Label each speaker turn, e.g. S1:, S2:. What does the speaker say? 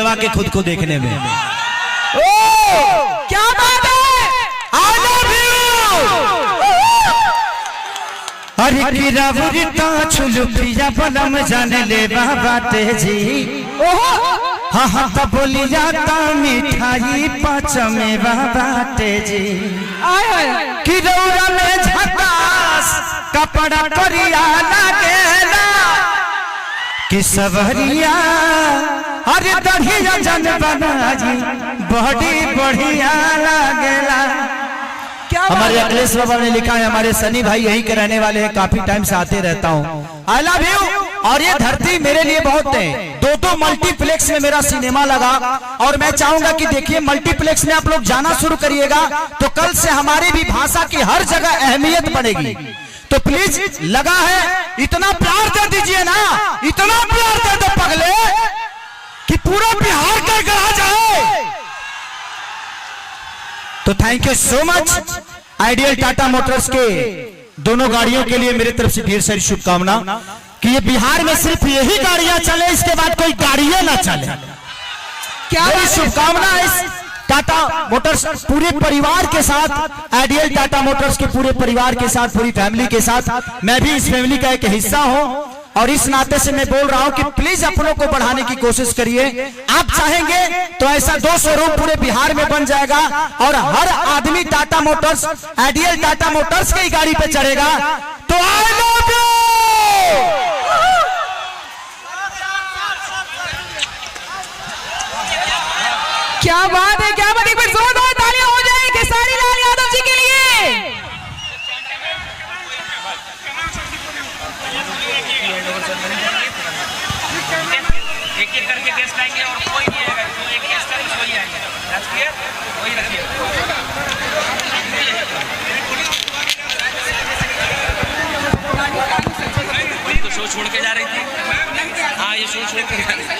S1: निकलवा के खुद को देखने में।
S2: ओ क्या बात है, आई लव यू।
S1: अरे की रावुरिता छुलु प्रिया बलम जाने ले बाटे जी। हाँ हाँ तब बोली जाता मिठाई पाँच में बाटे जी। कि रौरा में झकास कपड़ा करिया लागेला कि सवरिया अरे दढ़िया जन बना जी बड़ी बढ़िया लागेला। हमारे अखिलेश बाबा ने लिखा है, हमारे सनी भाई यहीं के रहने वाले हैं, काफी टाइम से आते रहता हूँ। I love you. और ये धरती मेरे लिए बहुत है। दो मल्टीप्लेक्स में मेरा सिनेमा लगा और मैं चाहूंगा कि देखिए मल्टीप्लेक्स में आप लोग जाना शुरू करिएगा तो कल से हमारी भी भाषा की हर जगह अहमियत बढ़ेगी। तो प्लीज लगा है, इतना प्यार दे दीजिए ना, इतना प्यार दे दो पगले कि पूरा बिहार का गड़ा जाए। तो thank you so much. Ideal Tata Motors के दोनों गाड़ियों के लिए मेरी तरफ से ढेर सारी शुभकामना कि ये बिहार में सिर्फ यही गाड़ियां चले, इसके बाद कोई गाड़ियां ना चले। क्या मेरी शुभकामना है इस टाटा मोटर्स पूरे परिवार के साथ, आइडियल टाटा मोटर्स के पूरे परिवार के साथ, पूरी फैमिली के साथ। मैं भी इस फैमिली का एक हिस्सा हूं और इस नाते से मैं बोल रहा हूं कि प्लीज अपनों को बढ़ाने की कोशिश करिए। आप चाहेंगे तो ऐसा 2 शोरूम पूरे बिहार में बन जाएगा और हर आदमी Tata Motors, ideal Tata Motors की गाड़ी पे चढ़ेगा। तो आई लव यू।
S2: क्या बात है, क्या बात है। एक बार जोरदार तालियां हो जाए खेसारी लाल यादव जी के लिए।
S3: एक एक करके गेस्ट आएंगे और कोई नहीं आएगा, जो एक गेस्ट है वही आएंगे। राजकीय वही रखिए। तो शो छोड़ के जा रही थी। हाँ ये शो छोड़ के जा रही थी।